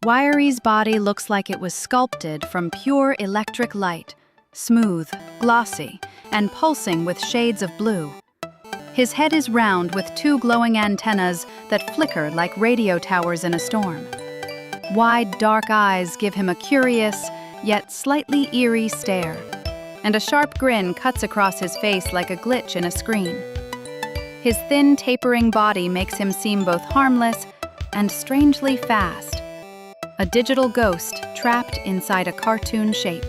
Wirey's body looks like it was sculpted from pure electric light, smooth, glossy, and pulsing with shades of blue. His head is round with two glowing antennas that flicker like radio towers in a storm. Wide, dark eyes give him a curious, yet slightly eerie stare, and a sharp grin cuts across his face like a glitch in a screen. His thin, tapering body makes him seem both harmless and strangely fast, a digital ghost trapped inside a cartoon shape.